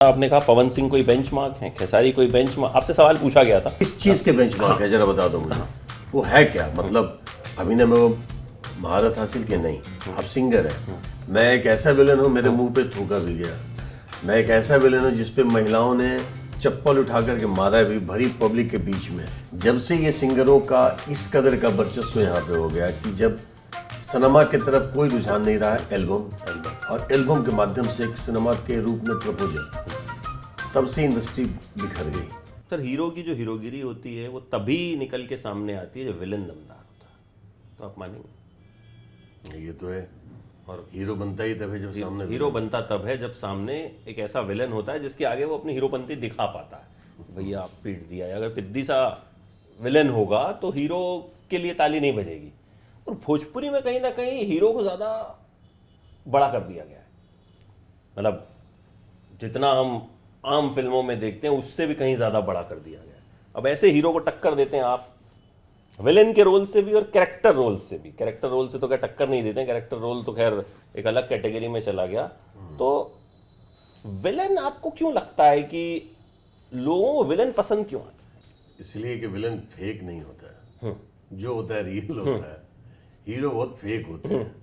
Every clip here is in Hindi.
आपने कहा पवन सिंह कोई बेंचमार्क है, खेसारी कोई बेंचमार्क, आपसे सवाल पूछा गया था इस चीज के बेंचमार्क है, जरा बता दो मुझे वो है क्या। मतलब अभिनय में वो महारत हासिल की नहीं। आप सिंगर हैं, मैं एक ऐसा विलन हूँ, मेरे मुंह पे थूका भी गया। मैं एक ऐसा विलन हूँ जिसपे महिलाओं ने चप्पल उठा करके मारा भी भरी पब्लिक के बीच में। जब से ये सिंगरों का इस कदर का वर्चस्व यहाँ पे हो गया कि जब सिनेमा की तरफ कोई रुझान नहीं रहा है, एल्बम और एल्बम के माध्यम से एक सिनेमा के रूप में प्रपोजल, तब से इंडस्ट्री बिखर गई। सर। हीरो की जो हीरोगिरी होती है वो तभी निकल के सामने आती है जब विलन दमदार होता है, तो आप मानेंगे? ये तो है। और हीरो बनता ही तब है जब सामने हीरो बनता तब है जब सामने एक ऐसा विलन होता है जिसके आगे वो अपनी हीरोपंती दिखा पाता है। भैया आप पीट दिया है। अगर पिद्दी सा विलन होगा तो हीरो के लिए ताली नहीं बजेगी। और भोजपुरी में कहीं ना कहीं हीरो को ज़्यादा बड़ा कर दिया गया है। मतलब जितना हम आम फिल्मों में देखते हैं उससे भी कहीं ज़्यादा बड़ा कर दिया गया है। अब ऐसे हीरो को टक्कर देते हैं आप विलेन के रोल से भी और कैरेक्टर रोल से भी। कैरेक्टर रोल से तो क्या टक्कर नहीं देते हैं, कैरेक्टर रोल तो खैर एक अलग कैटेगरी में चला गया। तो विलेन आपको क्यों लगता है कि लोगों को विलेन पसंद क्यों आता है? इसलिए कि विलन फेक नहीं होता है, जो होता है रियल होता है। हीरो बहुत फेक होते हैं,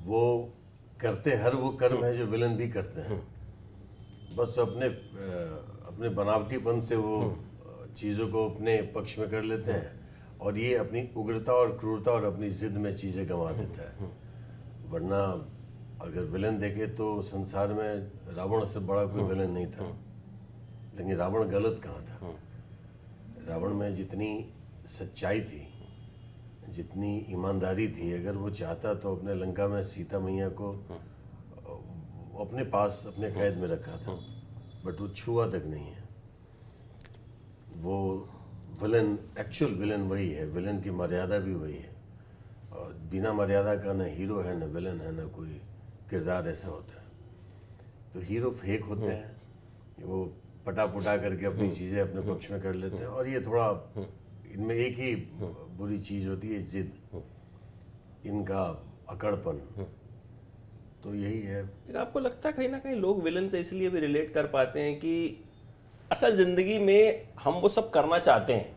वो करते हर वो कर्म है जो विलन भी करते हैं। बस अपने बनावटीपन से वो चीज़ों को अपने पक्ष में कर लेते हैं और ये अपनी उग्रता और क्रूरता और अपनी जिद में चीज़ें गंवा देता है। वरना अगर विलन देखे तो संसार में रावण से बड़ा कोई विलन नहीं था। लेकिन रावण गलत कहाँ था? रावण में जितनी सच्चाई थी, जितनी ईमानदारी थी, अगर वो चाहता तो अपने लंका में सीता मैया को अपने पास अपने कैद में रखा था, बट वो छुआ तक नहीं है। वो विलन, एक्चुअल विलन वही है, विलन की मर्यादा भी वही है। और बिना मर्यादा का न हीरो है, न विलन है, न कोई किरदार ऐसा होता है। तो हीरो फेक होते हैं, वो पटा पुटा करके अपनी चीज़ें अपने पक्ष में कर लेते हैं। और ये थोड़ा इनमें एक ही बुरी चीज़ होती है, जिद, इनका अकड़पन। तो यही है। आपको लगता है कहीं ना कहीं लोग विलन से इसलिए भी रिलेट कर पाते हैं कि असल जिंदगी में हम वो सब करना चाहते हैं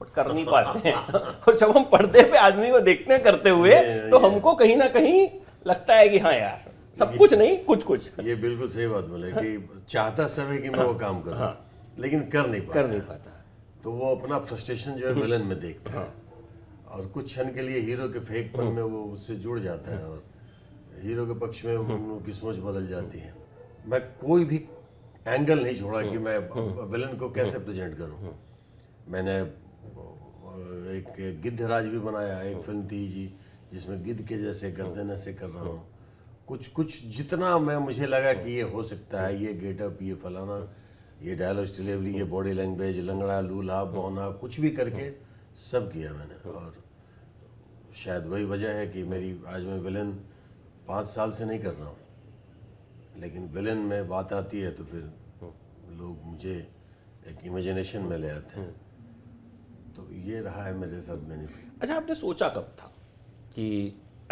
और कर नहीं पाते हैं और जब हम पर्दे पे आदमी को देखते हैं करते हुए तो हमको कहीं ना कहीं लगता है कि हाँ यार सब कुछ नहीं कुछ कुछ। ये बिल्कुल सही बात बोले कि चाहता सब है कि मैं वो काम करूं, लेकिन कर नहीं पाता। तो वो अपना फ्रस्ट्रेशन जो है विलन में देखता है और कुछ क्षण के लिए हीरो के फेकपन में वो उससे जुड़ जाता है और हीरो के पक्ष में उनकी सोच बदल जाती है। मैं कोई भी एंगल नहीं छोड़ा कि मैं विलन को कैसे प्रेजेंट करूं। मैंने एक गिद्धराज भी बनाया, एक फिल्म थी जी जिसमें गिद्ध के जैसे गर्दन से कर रहा हूँ। कुछ जितना मैं मुझे लगा कि ये हो सकता है, ये गेटअप, ये फलाना, ये डायलॉग डिलीवरी, ये बॉडी लैंग्वेज, लंगड़ा लूल्हा बौना, कुछ भी करके सब किया मैंने। और शायद वही वजह है कि मेरी आज मैं विलन 5 साल से नहीं कर रहा हूँ, लेकिन विलन में बात आती है तो फिर लोग मुझे एक इमेजिनेशन में ले आते हैं। तो ये रहा है मेरे साथ बेनिफिट। अच्छा, आपने सोचा कब था कि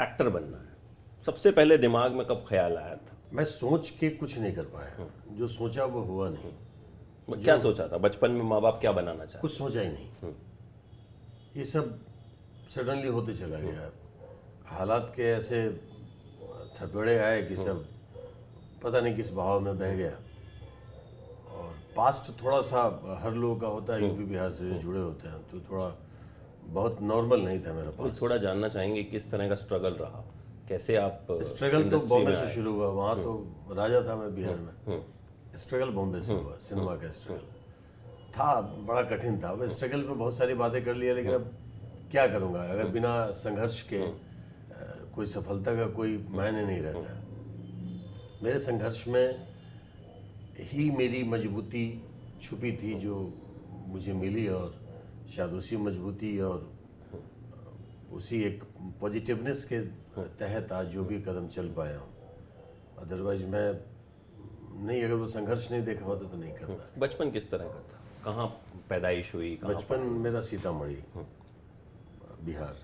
एक्टर बनना है? सबसे पहले दिमाग में कब ख्याल आया था? मैं सोच के कुछ नहीं कर पाया, जो सोचा वो हुआ नहीं। क्या सोचा था बचपन में? माँ बाप क्या बनाना चाहते? कुछ सोचा ही नहीं, ये सब सडनली होते चला गया। हालात के ऐसे थपेड़े आए कि सब पता नहीं किस बहाव में बह गया। और पास्ट थोड़ा सा हर लोगों का होता है, यूपी बिहार से जो जुड़े होते हैं, तो थोड़ा बहुत नॉर्मल नहीं था मेरा पास्ट। थोड़ा जानना चाहेंगे किस तरह का स्ट्रगल रहा, कैसे आप? स्ट्रगल तो बॉम्बे से शुरू हुआ, वहाँ तो राजा था मैं बिहार में। स्ट्रगल बॉम्बे से हुआ, सिनेमा का स्ट्रगल था, बड़ा कठिन था। अब स्ट्रगल पे बहुत सारी बातें कर लिया, लेकिन अब क्या करूँगा? अगर बिना संघर्ष के कोई सफलता का कोई मायने नहीं रहता है। मेरे संघर्ष में ही मेरी मजबूती छुपी थी जो मुझे मिली, और शायद उसी मजबूती और उसी एक पॉजिटिवनेस के तहत आज जो भी कदम चल पाया हूँ। अदरवाइज मैं नहीं, अगर वो संघर्ष नहीं देखा होता तो नहीं करता। बचपन किस तरह का था? कहाँ पैदाइश हुई? बचपन मेरा सीतामढ़ी, बिहार,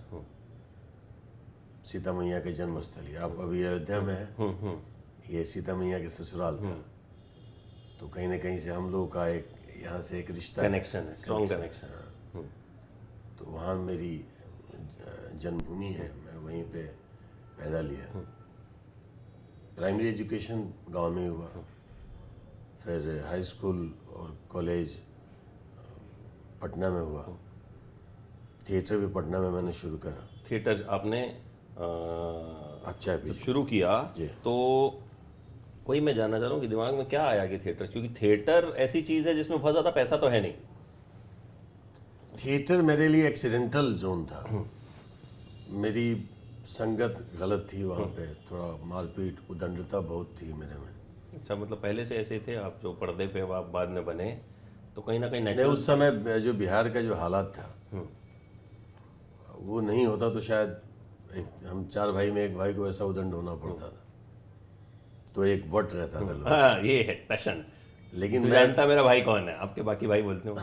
सीता मैया के जन्मस्थली। आप अभी अयोध्या में हैं, ये सीता मैया के ससुराल था। कहीं ना कहीं से हम लोगों का एक यहाँ से एक रिश्ता कनेक्शन है, स्ट्रॉन्ग कनेक्शन। तो वहाँ मेरी जन्मभूमि है, मैं वहीं पे पैदा लिया। प्राइमरी एजुकेशन गांव में हुआ, फिर हाई स्कूल और कॉलेज पटना में हुआ। थिएटर भी पटना में मैंने शुरू करा। थिएटर आपने अच्छा भी जब शुरू किया जी। तो वही मैं जानना चाह रहा हूँ कि दिमाग में क्या आया कि थिएटर, क्योंकि थिएटर ऐसी चीज़ है जिसमें बहुत ज़्यादा पैसा तो है नहीं। थिएटर मेरे लिए एक्सीडेंटल जोन था। मेरी संगत गलत थी वहाँ पे, थोड़ा मारपीट उदंडता बहुत थी मेरे में। अच्छा, मतलब पहले से ऐसे थे आप, जो पर्दे पे आप बाद में बने, तो कहीं ना कहीं नहीं, नेचुरल। उस समय जो बिहार का जो हालात था वो नहीं होता तो शायद हम 4 भाई में एक भाई को ऐसा उदंड होना पड़ता था, तो एक वट रहता था लोग। हाँ, ये है पैशन। लेकिन तू मैं जानता मेरा भाई कौन है, आपके बाकी भाई बोलते होंगे।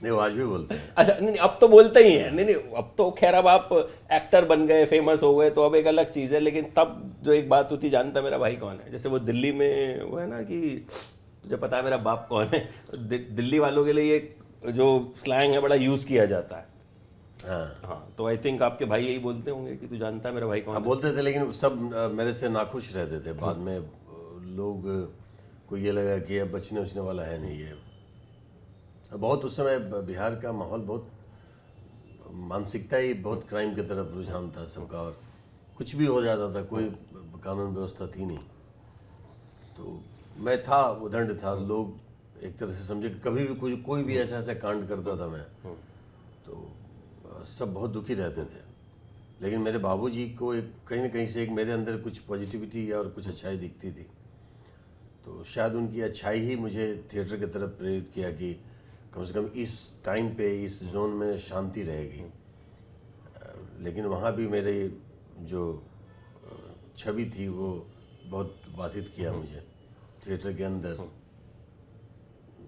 नहीं, वो आज भी बोलते हैं। अच्छा, नहीं अब तो बोलते ही हैं। नहीं, अब तो खैर अब आप एक्टर बन गए, फेमस हो गए, तो अब एक अलग चीज़ है, लेकिन तब जो एक बात होती, जानता मेरा भाई कौन है, जैसे वो दिल्ली में वो है ना कि तुझे पता है मेरा बाप कौन है, दिल्ली वालों के लिए ये जो स्लैंग है बड़ा यूज़ किया जाता है। हाँ, तो आई थिंक आपके भाई यही बोलते होंगे कि तू जानता है मेरा भाई कौन हाँ, है। बोलते थे, लेकिन सब मेरे से नाखुश रहते थे। बाद में लोग को ये लगा कि अब बचने उचने वाला है नहीं ये। बहुत उस समय बिहार का माहौल बहुत, मानसिकता ही बहुत क्राइम की तरफ रुझान था सबका, और कुछ भी हो जाता था, कोई कानून व्यवस्था थी नहीं। तो मैं था, उदंड था। लोग एक तरह से समझे कि कभी भी कोई भी ऐसा ऐसा कांड करता था मैं, तो सब बहुत दुखी रहते थे। लेकिन मेरे बाबूजी को एक कहीं ना कहीं से एक मेरे अंदर कुछ पॉजिटिविटी और कुछ अच्छाई दिखती थी, तो शायद उनकी अच्छाई ही मुझे थिएटर की तरफ प्रेरित किया कि कम से कम इस टाइम पे इस जोन में शांति रहेगी। लेकिन वहाँ भी मेरे जो छवि थी वो बहुत बाधित किया मुझे थिएटर के अंदर,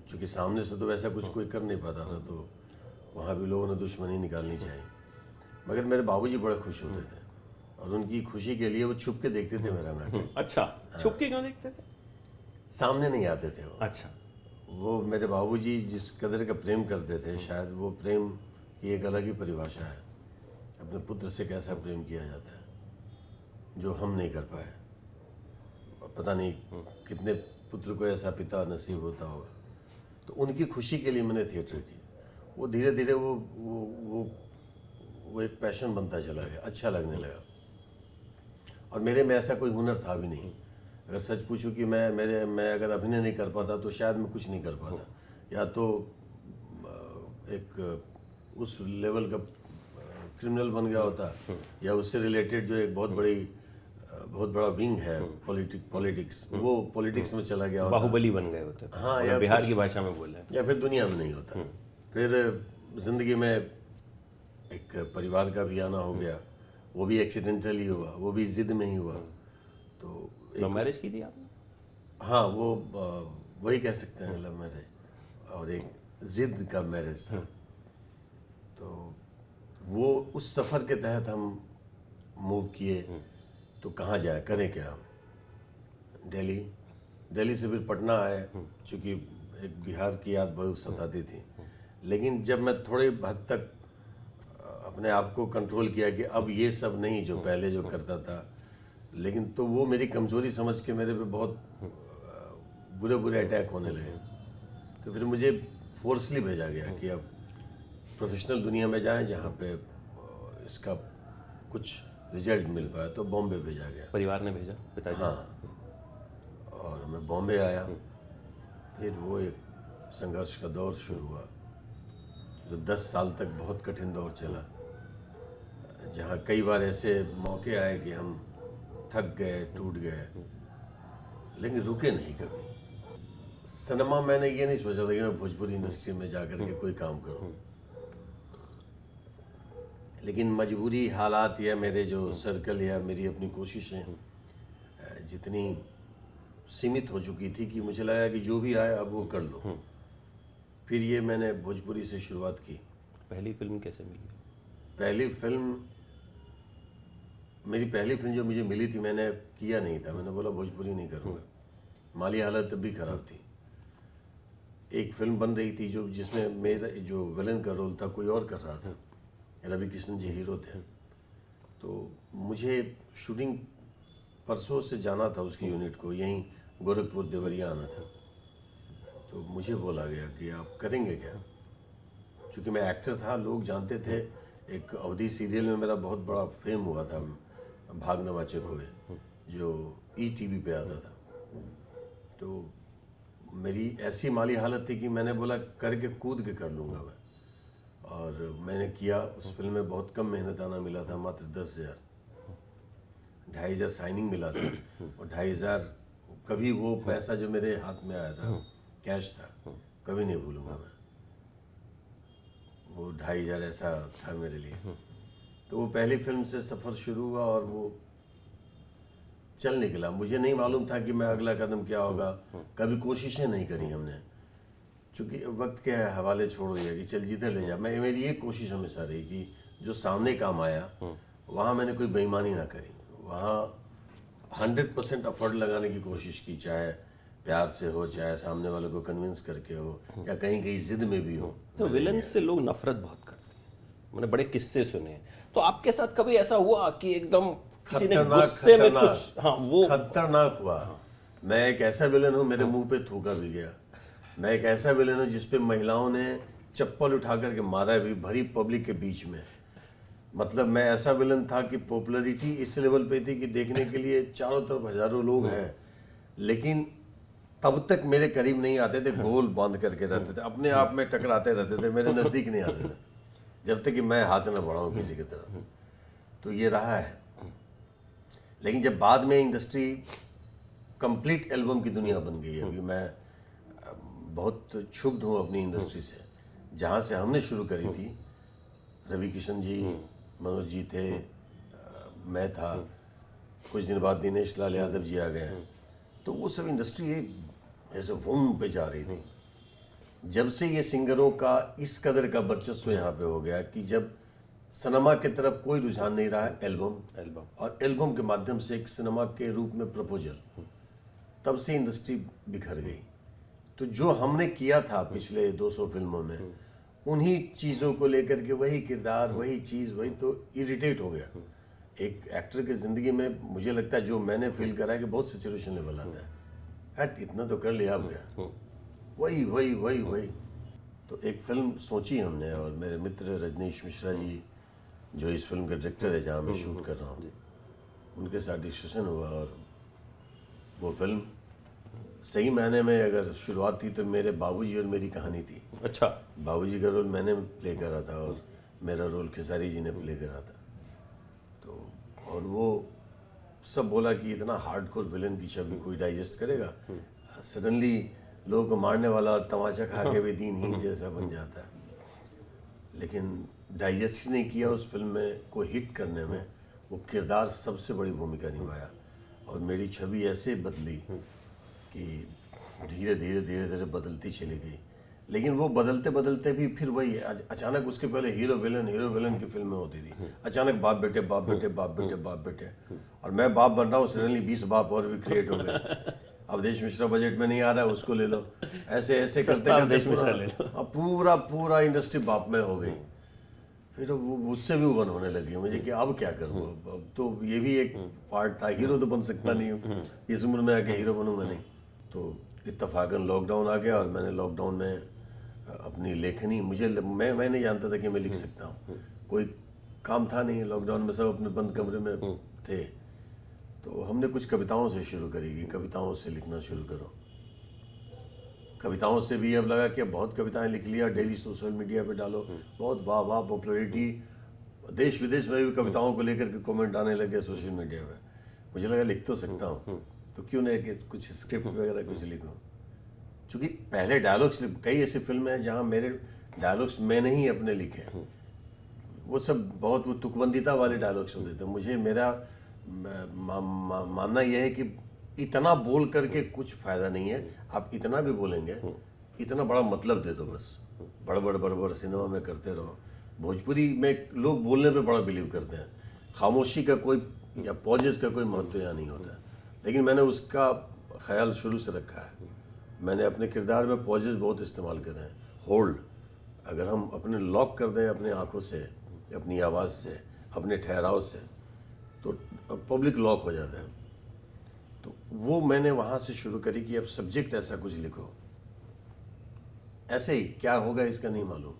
क्योंकि सामने से तो वैसा कुछ कोई कर नहीं पाता था, तो वहाँ भी लोगों ने दुश्मनी निकालनी चाहिए। मगर मेरे बाबूजी बड़े खुश होते थे, और उनकी खुशी के लिए वो छुप के देखते थे मेरा नाटक। अच्छा, छुप के क्यों देखते थे? सामने नहीं आते थे वो। अच्छा, वो मेरे बाबूजी जिस कदर का प्रेम करते थे, शायद वो प्रेम की एक अलग ही परिभाषा है। अपने पुत्र से कैसा प्रेम किया जाता है जो हम नहीं कर पाए। पता नहीं कितने पुत्र को ऐसा पिता नसीब होता होगा। तो उनकी खुशी के लिए मैंने थिएटर की। वो धीरे धीरे वो एक पैशन बनता चला गया, अच्छा लगने लगा। और मेरे में ऐसा कोई हुनर था भी नहीं। अगर सच पूछूं कि मैं अगर अभिनय नहीं कर पाता तो शायद मैं कुछ नहीं कर पाता, या तो एक उस लेवल का क्रिमिनल बन गया होता, या उससे रिलेटेड जो एक बहुत बड़ा विंग है पॉलिटिक्स, वो पॉलिटिक्स में चला गया होता, बाहुबली बन गए होते। हाँ, या या बिहार कुछ- की भाषा में बोले या फिर दुनिया में नहीं होता। फिर जिंदगी में एक परिवार का भी आना हो गया, वो भी एक्सीडेंटल ही हुआ, वो भी जिद में ही हुआ। तो लव मैरिज की थी आपने? हाँ, वो वही कह सकते हैं, लव मैरिज, और एक जिद का मैरिज था। तो वो उस सफ़र के तहत हम मूव किए। तो कहाँ जाए, करें क्या हम? दिल्ली से फिर पटना आए, चूँकि एक बिहार की याद बहुत सताती थी। लेकिन जब मैं थोड़े हद तक अपने आप को कंट्रोल किया कि अब ये सब नहीं जो पहले जो करता था, लेकिन तो वो मेरी कमज़ोरी समझ के मेरे पे बहुत बुरे अटैक होने लगे। तो फिर मुझे फोर्सली भेजा गया कि अब प्रोफेशनल दुनिया में जाएं जहाँ पे इसका कुछ रिजल्ट मिल पाया। तो बॉम्बे भेजा गया, परिवार ने भेजा, पिताजी? हाँ, और मैं बॉम्बे आया। फिर वो एक संघर्ष का दौर शुरू हुआ जो 10 साल तक बहुत कठिन दौर चला, जहाँ कई बार ऐसे मौके आए कि हम थक गए, टूट गए, लेकिन रुके नहीं कभी। सिनेमा मैंने ये नहीं सोचा था कि मैं भोजपुरी इंडस्ट्री में जाकर के कोई काम करूं, लेकिन मजबूरी, हालात, या मेरे जो सर्कल या मेरी अपनी कोशिशें जितनी सीमित हो चुकी थी कि मुझे लगा कि जो भी आए अब वो कर लो। फिर ये मैंने भोजपुरी से शुरुआत की। पहली फिल्म कैसे मिली? मेरी पहली फिल्म जो मुझे मिली थी, मैंने किया नहीं था, मैंने बोला भोजपुरी नहीं करूँगा, माली हालत तब भी खराब थी। एक फिल्म बन रही थी जिसमें मेरा जो विलन का रोल था कोई और कर रहा था, रवि किशन जी हीरो थे। तो मुझे शूटिंग परसों से जाना था उसकी यूनिट को, यहीं गोरखपुर देवरिया आना था। तो मुझे बोला गया कि आप करेंगे क्या, चूँकि मैं एक्टर था, लोग जानते थे। एक अवधि सीरियल में मेरा बहुत बड़ा फेम हुआ था, भाग नवाचे खोए, जो ETV पे आता था। तो मेरी ऐसी माली हालत थी कि मैंने बोला करके कूद के कर लूँगा मैं, और मैंने किया। उस फिल्म में बहुत कम मेहनताना मिला था, मात्र 10,000, 2,500 साइनिंग मिला था, और 2,500 कभी वो पैसा जो मेरे हाथ में आया था कैश था, कभी नहीं भूलूंगा मैं। वो 2,500 ऐसा था मेरे लिए। तो वो पहली फिल्म से सफ़र शुरू हुआ और वो चल निकला। मुझे नहीं मालूम था कि मैं अगला कदम क्या होगा, कभी कोशिशें नहीं करी हमने, चूँकि वक्त के हवाले छोड़ दिया कि चल जिधर ले जा। मेरी एक कोशिश हमेशा रही कि जो सामने काम आया वहाँ मैंने कोई बेईमानी ना करी, वहाँ 100% एफर्ट लगाने की कोशिश की, चाहे प्यार से हो, चाहे सामने वाले को कन्विंस करके हो, या कहीं कहीं जिद में भी हो। तो विलन से लोग नफरत बहुत करते हैं, मैंने बड़े किस्से सुने हैं। तो आपके साथ कभी ऐसा हुआ कि एकदम किसी ने गुस्से में कुछ, हाँ वो खतरनाक हुआ। मैं एक ऐसा विलन हूँ, मेरे मुंह पे थूका भी गया। मैं एक ऐसा विलन हूँ जिसपे महिलाओं ने चप्पल उठा करके मारा भी, भरी पब्लिक के बीच में। मतलब मैं ऐसा विलन था कि पॉपुलैरिटी इस लेवल पे थी कि देखने के लिए चारों तरफ हजारों लोग हैं, लेकिन तब तक मेरे करीब नहीं आते थे, गोल बांध करके रहते थे, अपने आप में टकराते रहते थे, मेरे नज़दीक नहीं आते थे जब तक कि मैं हाथ न बढ़ाऊं किसी की तरफ। तो ये रहा है। लेकिन जब बाद में इंडस्ट्री कंप्लीट एल्बम की दुनिया बन गई, अभी मैं बहुत क्षुब्ध हूँ अपनी इंडस्ट्री से, जहाँ से हमने शुरू करी थी। रवि किशन जी, मनोज जी थे, मैं था, कुछ दिन बाद दिनेश लाल यादव जी आ गए। तो वो सब इंडस्ट्री एक ऐसे वूम पे जा रही थी। जब से ये सिंगरों का इस कदर का वर्चस्व यहाँ पे हो गया कि जब सिनेमा की तरफ कोई रुझान नहीं रहा, एल्बम और एल्बम के माध्यम से एक सिनेमा के रूप में प्रपोजल, तब से इंडस्ट्री बिखर गई। तो जो हमने किया था पिछले 200 फिल्मों में, उन्हीं चीज़ों को लेकर के, वही किरदार, वही चीज़, वही, तो इरिटेट हो गया। एक एक्टर की ज़िंदगी में मुझे लगता है जो मैंने फील करा है कि बहुत सिचुएशन लेवल आता है, हट इतना तो कर लिया, अब क्या, वही वही वही वही। तो एक फिल्म सोची हमने, और मेरे मित्र रजनीश मिश्रा जी जो इस फिल्म के डायरेक्टर है जहाँ मैं शूट कर रहा हूँ, उनके साथ डिस्कशन हुआ, और वो फिल्म सही मायने में अगर शुरुआत थी तो मेरे बाबूजी और मेरी कहानी थी। अच्छा, बाबूजी का रोल मैंने प्ले करा था और मेरा रोल खेसारी जी ने प्ले करा था। तो और वो सब बोला कि इतना हार्डकोर विलन की छवि कोई डाइजेस्ट करेगा, सडनली लोगों को मारने वाला और तमाचा खा के भी दीनहीन जैसा बन जाता है। लेकिन डाइजेस्ट नहीं किया उस फिल्म में को हिट करने में, वो किरदार सबसे बड़ी भूमिका निभाया, और मेरी छवि ऐसे बदली कि धीरे धीरे धीरे धीरे बदलती चली गई। लेकिन वो बदलते बदलते भी फिर वही अचानक, उसके पहले हीरो विलन की फिल्में होती थी, अचानक बाप बेटे बाप बेटे बाप बेटे बाप बेटे, और मैं बाप बन रहा हूँ, सडनली 20 बाप और भी क्रिएट हो गए। अवधेश मिश्रा बजट में नहीं आ रहा है, उसको ले लो, ऐसे ऐसे करते करते पूरा इंडस्ट्री बाप में हो गई। फिर वो उससे भी वन होने लगी मुझे कि अब क्या करूँ, अब तो ये भी एक पार्ट था, हीरो तो बन सकता नहीं हूँ, इस उम्र में आके हीरो बनूंगा नहीं। तो इत्तफाकन लॉकडाउन आ गया, और मैंने लॉकडाउन में अपनी लेखनी, मैं नहीं जानता था कि मैं लिख सकता हूँ, कोई काम था नहीं, लॉकडाउन में सब अपने बंद कमरे में थे। तो हमने कुछ कविताओं से शुरू करी कि कविताओं से लिखना शुरू करो। कविताओं से भी अब लगा कि अब बहुत कविताएं लिख लिया, डेली सोशल मीडिया पे डालो, बहुत वाह वाह पॉपुलैरिटी, देश विदेश में भी कविताओं को लेकर के कमेंट आने लगे सोशल मीडिया पे। मुझे लगा लिख तो सकता हूँ, तो क्यों नहीं कि कुछ स्क्रिप्ट वगैरह कुछ लिखूँ। चूँकि पहले डायलॉग्स, कई ऐसी फिल्में हैं जहाँ मेरे डायलॉग्स मैंने ही अपने लिखे, वो सब बहुत वो तुकबंदिता वाले डायलॉग्स होते थे। मुझे मेरा मानना यह है कि इतना बोल करके कुछ फायदा नहीं है, आप इतना भी बोलेंगे, इतना बड़ा मतलब दे दो, बस बड़ सिनेमा में करते रहो। भोजपुरी में लोग बोलने पे बड़ा बिलीव करते हैं, खामोशी का कोई या पॉजेस का कोई महत्व यहाँ नहीं होता है। लेकिन मैंने उसका ख्याल शुरू से रखा है। मैंने अपने किरदार में पॉजेज बहुत इस्तेमाल करे हैं। होल्ड, अगर हम अपने लॉक कर दें अपनी आंखों से, अपनी आवाज़ से, अपने ठहराव से, तो पब्लिक लॉक हो जाता है। तो वो मैंने वहाँ से शुरू करी कि अब सब्जेक्ट ऐसा कुछ लिखो, ऐसे ही क्या होगा इसका नहीं मालूम।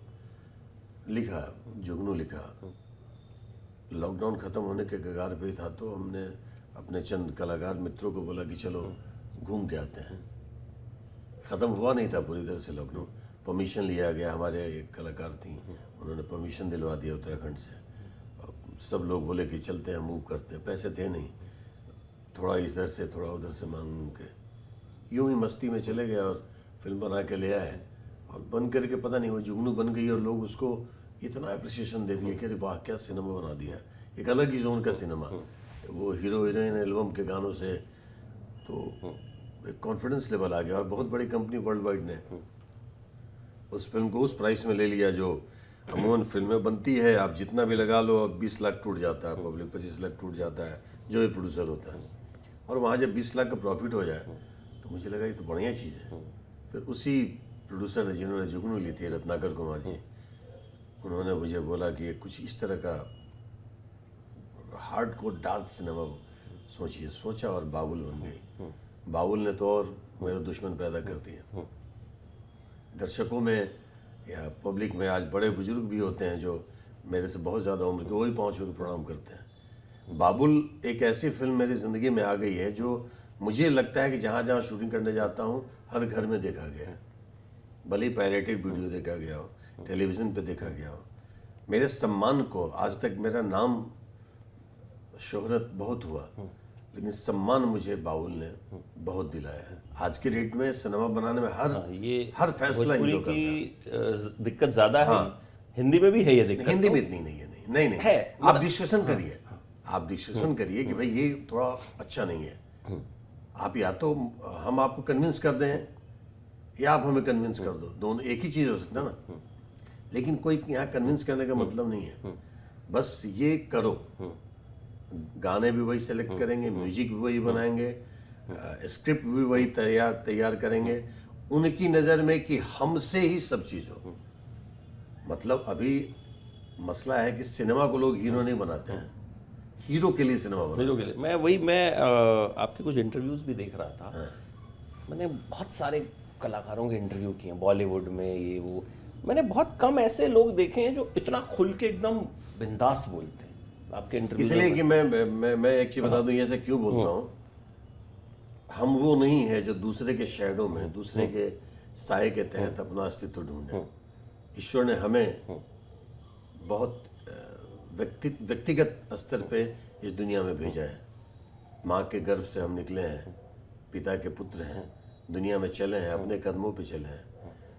लिखा, जुगनू लिखा। लॉकडाउन ख़त्म होने के कगार पे था, तो हमने अपने चंद कलाकार मित्रों को बोला कि चलो घूम के आते हैं। ख़त्म हुआ नहीं था पूरी तरह से लॉकडाउन, परमिशन लिया गया। हमारे एक कलाकार थी, उन्होंने परमिशन दिलवा दिया उत्तराखंड से। सब लोग बोले कि चलते हैं, मूव करते हैं। पैसे थे नहीं, थोड़ा इधर से थोड़ा उधर से मांग के यूं ही मस्ती में चले गए और फिल्म बना के ले आए। और बन करके पता नहीं वो जुगनू बन गई और लोग उसको इतना अप्रिसिएशन दे दिए कि अरे वाह क्या सिनेमा बना दिया, एक अलग ही जोन का सिनेमा। वो हीरो हीरोइन एल्बम के गानों से तो एक कॉन्फिडेंस लेवल आ गया। और बहुत बड़ी कंपनी वर्ल्ड वाइड ने उस फिल्म को उस प्राइस में ले लिया जो अमूमन फिल्में बनती है। आप जितना भी लगा लो, अब 20 लाख टूट जाता है, पब्लिक 25 लाख टूट जाता है जो भी प्रोड्यूसर होता है। और वहाँ जब 20 लाख का प्रॉफिट हो जाए तो मुझे लगा ये तो बढ़िया चीज़ है। फिर उसी प्रोड्यूसर ने, जिन्होंने जुगनू ली थी, रत्नाकर कुमार जी, उन्होंने मुझे बोला कि कुछ इस तरह का हार्ड कोर डार्क सिनेमा सोचिए। सोचा और बाबुल बन गई। बाबुल ने तो और मेरे दुश्मन पैदा कर दिए। दर्शकों में या पब्लिक में आज बड़े बुजुर्ग भी होते हैं जो मेरे से बहुत ज़्यादा उम्र के, वही पहुँच होकर प्रणाम करते हैं। बाबुल एक ऐसी फिल्म मेरी ज़िंदगी में आ गई है जो मुझे लगता है कि जहाँ जहाँ शूटिंग करने जाता हूँ हर घर में देखा गया है। भले ही पायरेटेड वीडियो देखा गया हो, टेलीविज़न पे देखा गया हो। मेरे सम्मान को आज तक, मेरा नाम शोहरत बहुत हुआ, लेकिन सम्मान मुझे बाबुल ने बहुत दिलाया है। आज के डेट में सिनेमा बनाने में हर फैसला हीरो करता है। दिक्कत ज्यादा है। हिंदी में भी है ये दिक्कत। हिंदी में इतनी नहीं है। नहीं है, आप डिस्कशन करिए। आप डिस्कशन करिए कि भाई ये थोड़ा अच्छा नहीं है। आप या तो हम आपको कन्विंस कर दें या आप हमें कन्विंस कर दो, दोनों एक ही चीज़ हो सकता है ना। लेकिन कोई यहाँ कन्विंस करने का मतलब नहीं है, बस ये करो। गाने भी वही सेलेक्ट करेंगे, म्यूजिक भी वही बनाएंगे, स्क्रिप्ट भी वही तैयार करेंगे, उनकी नज़र में कि हमसे ही सब चीज़ हो। मतलब अभी मसला है कि सिनेमा को लोग हीरो नहीं बनाते हैं, हीरो के लिए सिनेमा बनाते हैं। मैं आपके कुछ इंटरव्यूज भी देख रहा था। मैंने बहुत सारे कलाकारों के इंटरव्यू किए हैं बॉलीवुड में, ये वो। मैंने बहुत कम ऐसे लोग देखे हैं जो इतना खुल के एकदम बिंदास बोलते हैं आपके इंटरव्यू। इसलिए कि मैं एक चीज़ बता दूं, ये ऐसे क्यों बोलता हूँ। हम वो नहीं है जो दूसरे के शैडो में, दूसरे के साए के तहत अपना अस्तित्व ढूंढे। ईश्वर ने हमें बहुत व्यक्तिगत स्तर पे इस दुनिया में भेजा है। माँ के गर्भ से हम निकले हैं, पिता के पुत्र हैं, दुनिया में चले हैं, अपने कदमों पे चले हैं।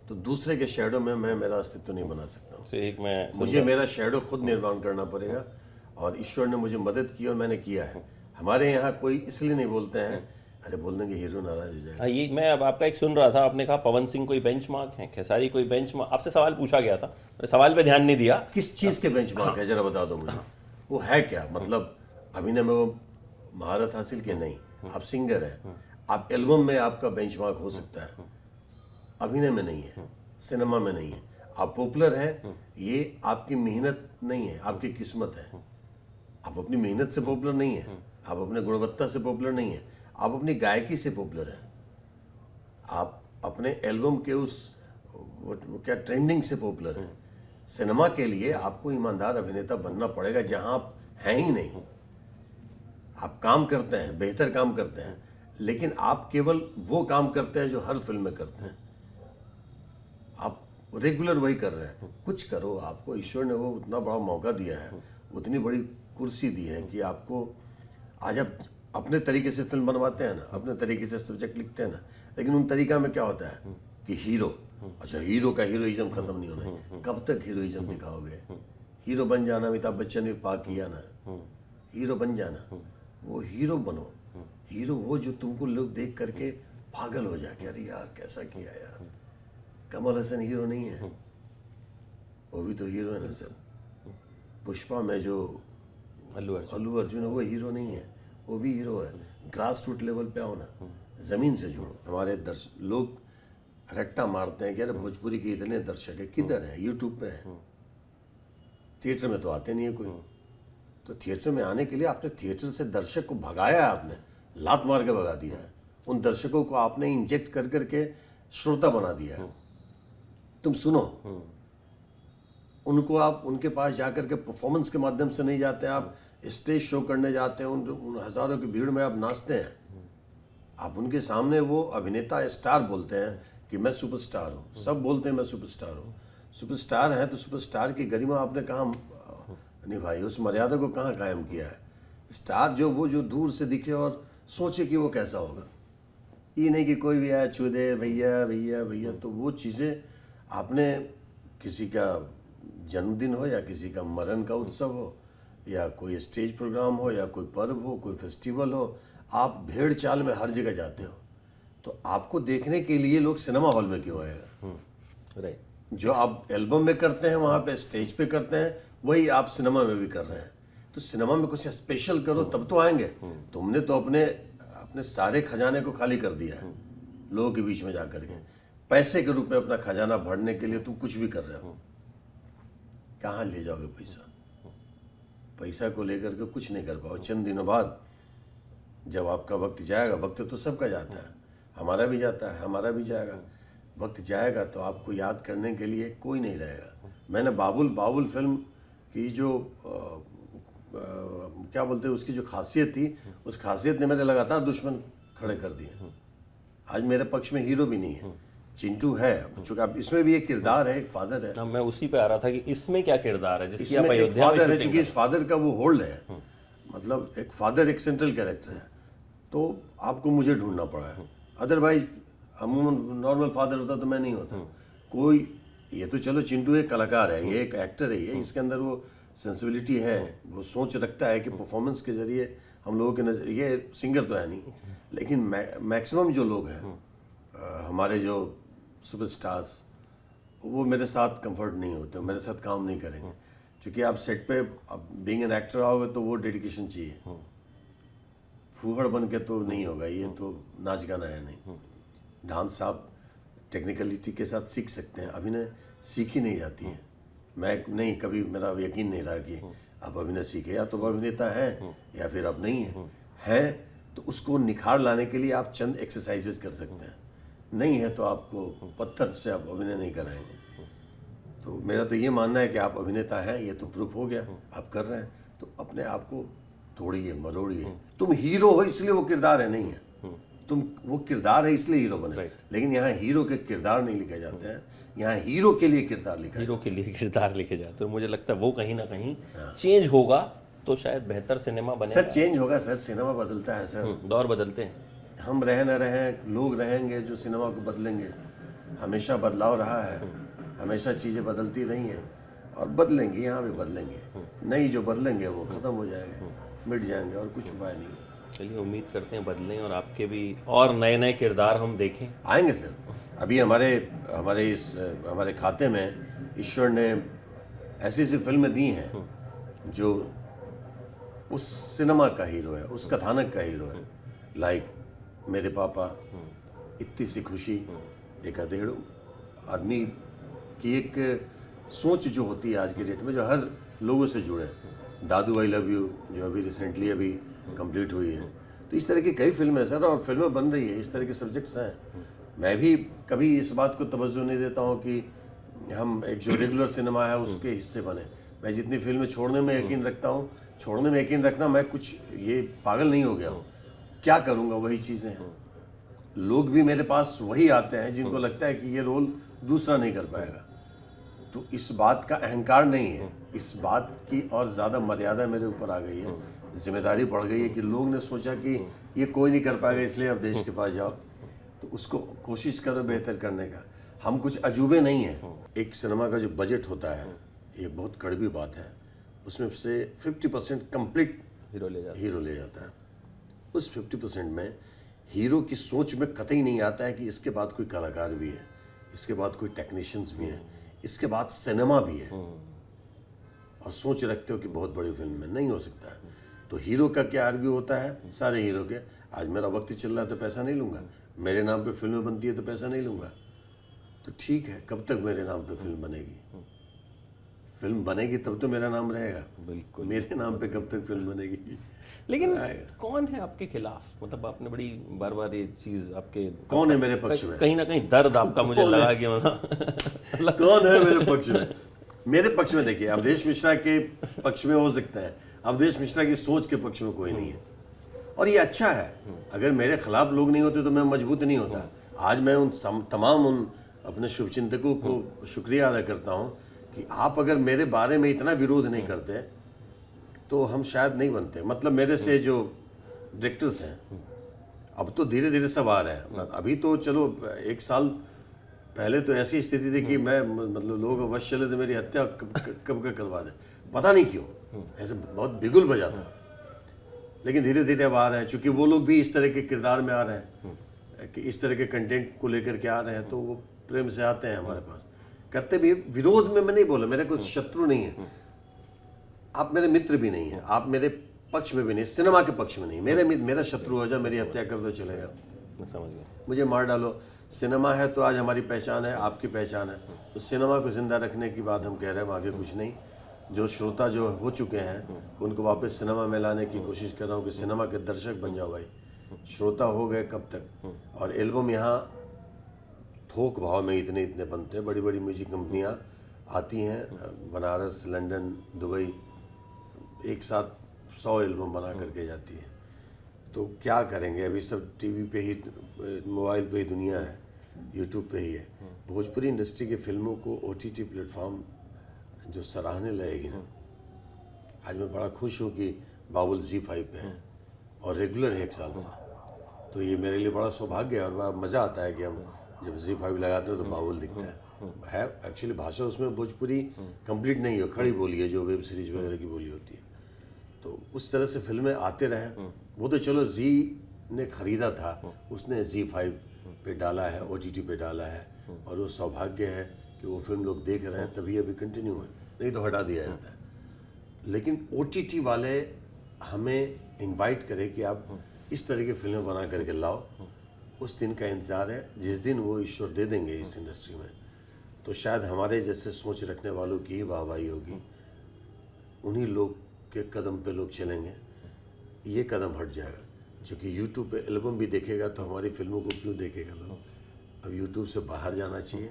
तो दूसरे के शैडो में मैं मेरा अस्तित्व नहीं बना सकता हूँ। मुझे मेरा शैडो खुद निर्माण करना पड़ेगा। और ईश्वर ने मुझे मदद की और मैंने किया है। हमारे यहाँ कोई इसलिए नहीं बोलते हैं, अरे बोल देंगे हीरो नाराज हो जाएगा। ये मैं अब आपका एक सुन रहा था, आपने कहा पवन सिंह कोई बेंचमार्क है, खेसारी कोई बेंचमार्क। आपसे सवाल पूछा गया था, मैंने सवाल पे ध्यान नहीं दिया। किस चीज़ के बेंचमार्क है जरा बता दो मुझे। वो है क्या? मतलब अभिनय में वो महारत हासिल की? नहीं। आप सिंगर हैं, आप एल्बम में आपका बेंचमार्क हो सकता है, अभिनय में नहीं है, सिनेमा में नहीं है। आप पॉपुलर हैं, ये आपकी मेहनत नहीं है, आपकी किस्मत है। आप अपनी मेहनत से पॉपुलर नहीं है, आप अपने गुणवत्ता से पॉपुलर नहीं है, आप अपनी गायकी से पॉपुलर हैं, आप अपने एल्बम के उस वो क्या ट्रेंडिंग से पॉपुलर हैं। सिनेमा के लिए आपको ईमानदार अभिनेता बनना पड़ेगा जहां आप हैं ही नहीं। आप काम करते हैं, बेहतर काम करते हैं, लेकिन आप केवल वो काम करते हैं जो हर फिल्म में करते हैं। आप रेगुलर वही कर रहे हैं। कुछ करो। आपको ईश्वर ने वो उतना बड़ा मौका दिया है, उतनी बड़ी कुर्सी दी है कि आपको आज आप अपने तरीके से फिल्म बनवाते हैं ना, अपने तरीके से सब्जेक्ट लिखते हैं ना, लेकिन उन तरीका में क्या होता है कि हीरो, अच्छा हीरो का हीरोइज्म खत्म नहीं होना है। कब तक हीरोइज्म दिखाओगे? हीरो बन जाना, अमिताभ बच्चन ने पाक किया ना, हीरो बन जाना। वो हीरो बनो। हीरो वो जो तुमको लोग देख करके पागल हो जाए कि अरे यार कैसा किया यार। कमल हसन हीरो नहीं है, वो भी तो हीरो है ना सर। पुष्पा में जो अल्लू अर्जुन है वो हीरो नहीं है, वो भी हीरो है। ग्रास रूट लेवल पे आओ ना, ज़मीन से जुड़ो। हमारे लोग रट्टा मारते हैं कि अरे भोजपुरी के इतने दर्शक है, किधर हैं? यूट्यूब पे हैं, थिएटर में तो आते नहीं है कोई। तो थिएटर में आने के लिए आपने थिएटर से दर्शक को भगाया है, आपने लात मार के भगा दिया है। उन दर्शकों को आपने इंजेक्ट कर करके श्रोता बना दिया है। तुम सुनो, उनको आप उनके पास जाकर के परफॉर्मेंस के माध्यम से नहीं जाते, आप स्टेज शो करने जाते हैं, उन हजारों की भीड़ में आप नाचते हैं, आप उनके सामने वो अभिनेता स्टार बोलते हैं कि मैं सुपरस्टार हूँ। सब बोलते हैं मैं सुपरस्टार हूँ। सुपरस्टार हैं तो सुपरस्टार की गरिमा आपने कहाँ निभाई, उस मर्यादा को कहाँ कायम किया है? स्टार जो दूर से दिखे और सोचे कि वो कैसा होगा, ये नहीं कि कोई भी आया छू दे भैया भैया भैया। तो वो चीज़ें आपने, किसी का जन्मदिन हो या किसी का मरण का उत्सव हो या कोई स्टेज प्रोग्राम हो या कोई पर्व हो, कोई फेस्टिवल हो, आप भेड़ चाल में हर जगह जाते हो, तो आपको देखने के लिए लोग सिनेमा हॉल में क्यों आएगा? राइट। जो आप एल्बम में करते हैं, वहाँ पे स्टेज पे करते हैं, वही आप सिनेमा में भी कर रहे हैं। तो सिनेमा में कुछ स्पेशल करो तब तो आएंगे। तुमने तो अपने सारे खजाने को खाली कर दिया है लोगों के बीच में जाकर के। पैसे के रूप में अपना खजाना भरने के लिए तुम कुछ भी कर रहे हो। कहाँ ले जाओगे पैसा? पैसा को लेकर के कुछ नहीं कर पाओ। चंद दिनों बाद जब आपका वक्त जाएगा, वक्त तो सबका जाता है, हमारा भी जाता है, हमारा भी जाएगा। वक्त जाएगा तो आपको याद करने के लिए कोई नहीं रहेगा। मैंने बाबुल फिल्म की जो क्या बोलते हैं उसकी जो खासियत थी, उस खासियत ने मेरे लगातार दुश्मन खड़े कर दिए। आज मेरे पक्ष में हीरो भी नहीं है, चिंटू है। चूंकि अब इसमें भी एक किरदार है, एक फादर है। मैं उसी पे आ रहा था कि इसमें क्या किरदार है जिसकी आप इसमें एक अयोध्या में फादर है, शूटिंग चूंकि इस फादर का वो होल्ड है, मतलब एक फादर एक सेंट्रल कैरेक्टर है, तो आपको मुझे ढूंढना पड़ा है। अदरवाइज अमूमन नॉर्मल फादर होता तो मैं नहीं होता। कोई, ये तो चलो चिंटू एक कलाकार है, ये एक एक्टर है, ये इसके अंदर वो सेंसिबिलिटी है, वो सोच रखता है कि परफॉर्मेंस के जरिए हम लोगों के नजर, ये सिंगर तो है नहीं, लेकिन मैक्सिमम जो लोग हैं हमारे जो सुपरस्टार्स, वो मेरे साथ कंफर्ट नहीं होते, मेरे साथ काम नहीं करेंगे। क्योंकि आप सेट पे अब बीइंग एन एक्टर आओगे तो वो डेडिकेशन चाहिए। फूहड़ बन के तो नहीं होगा, ये तो नाच गाना है नहीं। डांस आप टेक्निकलिटी के साथ सीख सकते हैं, अभिनय सीखी नहीं जाती है। मैं नहीं, कभी मेरा यकीन नहीं रहा कि आप अभिनय सीखे, या तो वो अभिनेता हैं या फिर आप नहीं हैं। तो उसको निखार लाने के लिए आप चंद एक्सरसाइजेस कर सकते हैं, नहीं है तो आपको पत्थर से आप अभिनय नहीं कराएंगे। तो मेरा तो ये मानना है कि आप अभिनेता हैं, ये तो प्रूफ हो गया, आप कर रहे हैं, तो अपने आप को तोड़िए मरोड़िए। तुम हीरो हो इसलिए वो किरदार है, नहीं है। तुम वो किरदार है इसलिए हीरो बने। लेकिन यहाँ हीरो के किरदार नहीं लिखे जाते हैं, यहाँ हीरो के लिए किरदार लिखा, हीरो के लिए किरदार लिखे जाते हैं। मुझे लगता है वो कहीं ना कहीं चेंज होगा तो शायद बेहतर सिनेमा बनेगा। सर चेंज होगा सर, सिनेमा बदलता है सर, दौर बदलते हैं। हम रहे न रहें, लोग रहेंगे जो सिनेमा को बदलेंगे। हमेशा बदलाव रहा है, हमेशा चीज़ें बदलती रही हैं और बदलेंगी, यहाँ भी बदलेंगे। नई जो बदलेंगे वो ख़त्म हो जाएंगे, मिट जाएंगे, और कुछ उपाय नहीं है। चलिए उम्मीद करते हैं बदलें और आपके भी और नए नए किरदार हम देखें। आएंगे सर। अभी हमारे खाते में ईश्वर ने ऐसी ऐसी फिल्में दी हैं जो उस सिनेमा का हीरो है, उस कथानक का हीरो है। लाइक मेरे पापा, इतनी सी खुशी, एक अधेड़ आदमी की एक सोच जो होती है आज की डेट में, जो हर लोगों से जुड़े। दादू आई लव यू जो अभी रिसेंटली अभी कंप्लीट हुई है। तो इस तरह की कई फिल्में हैं सर, और फिल्में बन रही है, इस तरह के सब्जेक्ट्स हैं। मैं भी कभी इस बात को तवज्जो नहीं देता हूँ कि हम एक जो रेगुलर सिनेमा है उसके हिस्से बने। मैं जितनी फिल्में छोड़ने में यकीन रखता हूँ, छोड़ने में यकीन रखना, मैं कुछ ये पागल नहीं हो गया हूँ। क्या करूँगा, वही चीज़ें हैं। लोग भी मेरे पास वही आते हैं जिनको लगता है कि ये रोल दूसरा नहीं कर पाएगा। तो इस बात का अहंकार नहीं है, इस बात की और ज़्यादा मर्यादा मेरे ऊपर आ गई है, जिम्मेदारी बढ़ गई है कि लोग ने सोचा कि ये कोई नहीं कर पाएगा, इसलिए अब देश के पास जाओ। तो उसको कोशिश करो बेहतर करने का। हम कुछ अजूबे नहीं हैं। एक सिनेमा का जो बजट होता है, ये बहुत कड़वी बात है, उसमें से 50% कंप्लीट हीरो ले जाता है। उस 50% में हीरो की सोच में कतई नहीं आता है कि इसके बाद कोई कलाकार भी है, इसके बाद कोई टेक्नीशियंस भी हैं, इसके बाद सिनेमा भी है। और सोच रखते हो कि बहुत बड़ी फिल्म में नहीं हो सकता है। तो हीरो का क्या आर्ग्यू होता है सारे हीरो के, आज मेरा वक्त चल रहा है तो पैसा नहीं लूँगा, मेरे नाम पे फिल्में बनती है तो पैसा नहीं लूँगा। तो ठीक है, कब तक मेरे नाम पे फिल्म बनेगी? फिल्म बनेगी तब तो मेरा नाम रहेगा, बिल्कुल। मेरे नाम पे कब तक फिल्म बनेगी? लेकिन कौन है आपके खिलाफ? मतलब आपने बड़ी बार बार ये चीज आपके, कौन है मेरे पक्ष में? कहीं ना कहीं दर्द आपका मुझे लगा कि मतलब कौन है मेरे पक्ष में? मेरे पक्ष में देखिए, अवधेश मिश्रा के पक्ष में हो सकता है, अवधेश मिश्रा की सोच के पक्ष में कोई नहीं है, और ये अच्छा है। अगर मेरे खिलाफ लोग नहीं होते तो मैं मजबूत नहीं होता। आज मैं उन तमाम उन अपने शुभचिंतकों को शुक्रिया अदा करता हूँ कि आप अगर मेरे बारे में इतना विरोध नहीं करते तो हम शायद नहीं बनते। मतलब मेरे से जो डायरेक्टर्स हैं अब तो धीरे धीरे सब आ रहे हैं। अभी तो चलो 1 साल पहले तो ऐसी स्थिति थी कि मैं मतलब लोग अवश्य चले तो मेरी हत्या कब का करवा दे, पता नहीं क्यों ऐसे बहुत बिगुल बजाता। लेकिन धीरे धीरे अब आ रहे हैं, चूंकि वो लोग भी इस तरह के किरदार में आ रहे हैं कि इस तरह के कंटेंट को लेकर के आ रहे हैं, तो वो प्रेम से आते हैं हमारे पास। करते भी विरोध में मैं नहीं बोला, मेरा कोई शत्रु नहीं है, आप मेरे मित्र भी नहीं है, आप मेरे पक्ष में भी नहीं, सिनेमा के पक्ष में नहीं। मेरा शत्रु हो जाए, मेरी हत्या कर दो, चलेगा, मैं समझ गया, मुझे मार डालो। सिनेमा है तो आज हमारी पहचान है, आपकी पहचान है, तो सिनेमा को जिंदा रखने की बात हम कह रहे हैं, आगे कुछ नहीं। जो श्रोता जो हो चुके हैं उनको वापस सिनेमा में लाने की कोशिश कर रहा हूँ कि सिनेमा के दर्शक बन जाओ भाई। श्रोता हो गए कब तक? और एल्बम यहाँ थोक भाव में इतने बनते हैं, बड़ी बड़ी म्यूजिक कंपनियाँ आती हैं, बनारस, लंदन, दुबई, एक साथ 100 एल्बम बना करके जाती है। तो क्या करेंगे? अभी सब टीवी पे ही, मोबाइल पे ही दुनिया है, यूट्यूब पे ही है। भोजपुरी इंडस्ट्री की फिल्मों को OTT प्लेटफॉर्म जो सराहने लगेगी ना, आज मैं बड़ा खुश हूँ कि बाबुल ZEE5 पे है और रेगुलर है 1 साल से, तो ये मेरे लिए बड़ा सौभाग्य है। और बड़ा मज़ा आता है कि हम जब ZEE5 लगाते हो तो बाबुल दिखता है। एक्चुअली भाषा उसमें भोजपुरी कंप्लीट नहीं है, खड़ी बोली है जो वेब सीरीज वगैरह की बोली होती है। तो उस तरह से फिल्में आते रहें। वो तो चलो जी ने खरीदा था, उसने ZEE5 पे डाला है, OTT पे डाला है, और वो सौभाग्य है कि वो फिल्म लोग देख रहे हैं, तभी अभी कंटिन्यू है, नहीं तो हटा दिया जाता है। लेकिन OTT वाले हमें इनवाइट करें कि आप इस तरह की फिल्में बना करके लाओ, उस दिन का इंतज़ार है। जिस दिन वो ईश्वर दे देंगे इस इंडस्ट्री में, तो शायद हमारे जैसे सोच रखने वालों की ही वाहवाही होगी, उन्हीं लोग के कदम पे लोग चलेंगे, ये कदम हट जाएगा। क्योंकि यूट्यूब पे एल्बम भी देखेगा तो हमारी फिल्मों को क्यों देखेगा लोग? अब यूट्यूब से बाहर जाना चाहिए।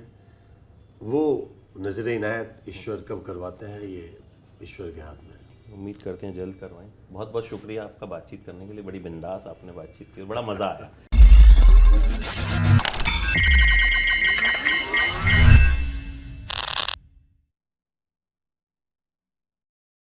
वो नजर इनायत ईश्वर कब करवाते हैं, ये ईश्वर के हाथ में है। उम्मीद करते हैं जल्द करवाएं। बहुत बहुत शुक्रिया आपका बातचीत करने के लिए, बड़ी बिंदास आपने बातचीत की, बड़ा मज़ा आया।